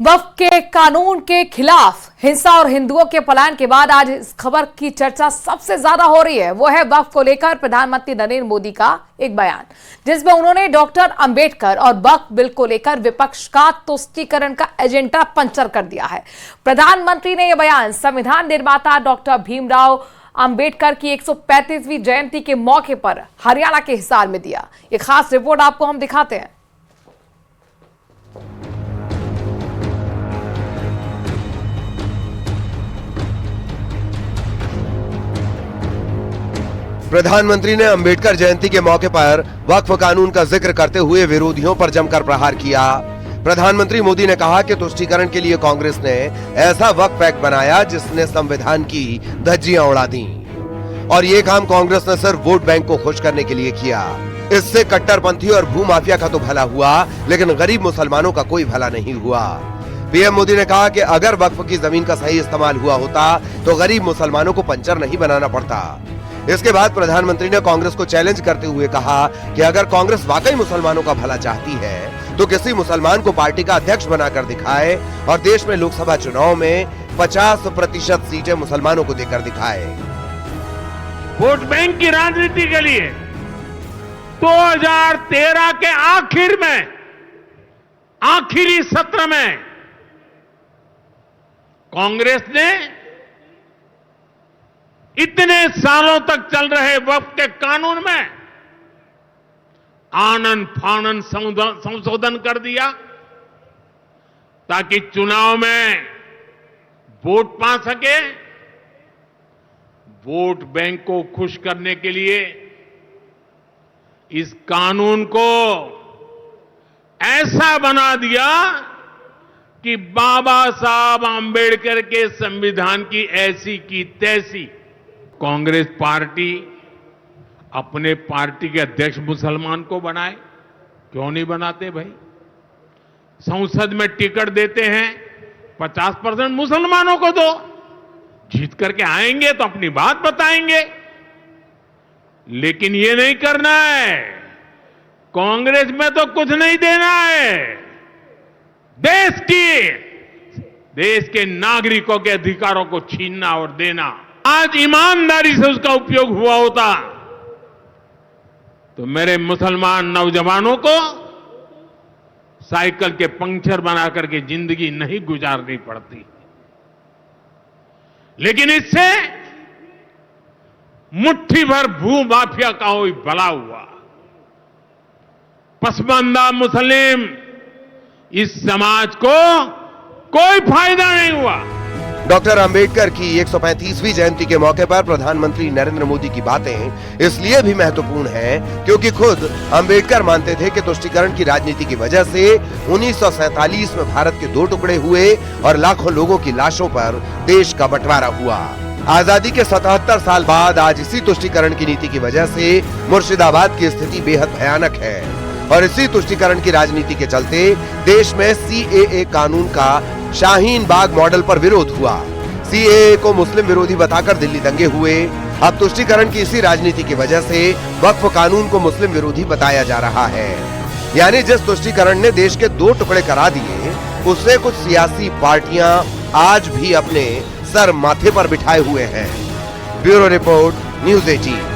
वक्फ के कानून के खिलाफ हिंसा और हिंदुओं के पलायन के बाद आज इस खबर की चर्चा सबसे ज्यादा हो रही है। वो है वक्फ को लेकर प्रधानमंत्री नरेंद्र मोदी का एक बयान, जिसमें उन्होंने डॉक्टर अंबेडकर और वक्फ बिल को लेकर विपक्ष का तुष्टीकरण का एजेंडा पंचर कर दिया है। प्रधानमंत्री ने यह बयान संविधान निर्माता डॉक्टर भीमराव अंबेडकर की 135वीं जयंती के मौके पर हरियाणा के हिसार में दिया। एक खास रिपोर्ट आपको हम दिखाते हैं। प्रधानमंत्री ने अंबेडकर जयंती के मौके पर वक्फ कानून का जिक्र करते हुए विरोधियों पर जमकर प्रहार किया। प्रधानमंत्री मोदी ने कहा कि तुष्टीकरण के लिए कांग्रेस ने ऐसा वक्फ एक्ट बनाया जिसने संविधान की धज्जियां उड़ा दी और ये काम कांग्रेस ने सिर्फ वोट बैंक को खुश करने के लिए किया। इससे कट्टरपंथी और भूमाफिया का तो भला हुआ, लेकिन गरीब मुसलमानों का कोई भला नहीं हुआ। पीएम मोदी ने कहा कि अगर वक्फ की जमीन का सही इस्तेमाल हुआ होता तो गरीब मुसलमानों को पंचर नहीं बनाना पड़ता। इसके बाद प्रधानमंत्री ने कांग्रेस को चैलेंज करते हुए कहा कि अगर कांग्रेस वाकई मुसलमानों का भला चाहती है तो किसी मुसलमान को पार्टी का अध्यक्ष बनाकर दिखाए और देश में लोकसभा चुनाव में 50% सीटें मुसलमानों को देकर दिखाए। वोट बैंक की राजनीति के लिए 2013 के आखिर में आखिरी सत्र में कांग्रेस ने इतने सालों तक चल रहे वक्फ के कानून में आनन फानन संशोधन कर दिया ताकि चुनाव में वोट पा सके। वोट बैंक को खुश करने के लिए इस कानून को ऐसा बना दिया कि बाबा साहब आंबेडकर के संविधान की ऐसी की तैसी कांग्रेस पार्टी अपने पार्टी के अध्यक्ष मुसलमान को बनाए। क्यों नहीं बनाते भाई? संसद में टिकट देते हैं 50% मुसलमानों को दो, जीत करके आएंगे तो अपनी बात बताएंगे। लेकिन ये नहीं करना है। कांग्रेस में तो कुछ नहीं देना है। देश के नागरिकों के अधिकारों को छीनना और देना। आज ईमानदारी से उसका उपयोग हुआ होता तो मेरे मुसलमान नौजवानों को साइकिल के पंक्चर बना करके जिंदगी नहीं गुजारनी पड़ती। लेकिन इससे मुट्ठी भर भूमाफिया का कोई भला हुआ। पसमानदा मुस्लिम इस समाज को कोई फायदा नहीं हुआ। डॉक्टर अंबेडकर की 135वीं जयंती के मौके पर प्रधानमंत्री नरेंद्र मोदी की बातें इसलिए भी महत्वपूर्ण हैं क्योंकि खुद अंबेडकर मानते थे कि तुष्टीकरण की राजनीति की वजह से 1947 में भारत के 2 टुकड़े हुए और लाखों लोगों की लाशों पर देश का बंटवारा हुआ। आजादी के 77 साल बाद आज इसी तुष्टीकरण की नीति की वजह से मुर्शिदाबाद की स्थिति बेहद भयानक है और इसी तुष्टीकरण की राजनीति के चलते देश में सीएए कानून का शाहीन बाग मॉडल पर विरोध हुआ। सीएए को मुस्लिम विरोधी बताकर दिल्ली दंगे हुए। अब तुष्टीकरण की इसी राजनीति की वजह से वक्फ कानून को मुस्लिम विरोधी बताया जा रहा है। यानी जिस तुष्टीकरण ने देश के 2 टुकड़े करा दिए उससे कुछ सियासी पार्टियां आज भी अपने सर माथे पर बिठाए हुए हैं। Bureau report, news 18।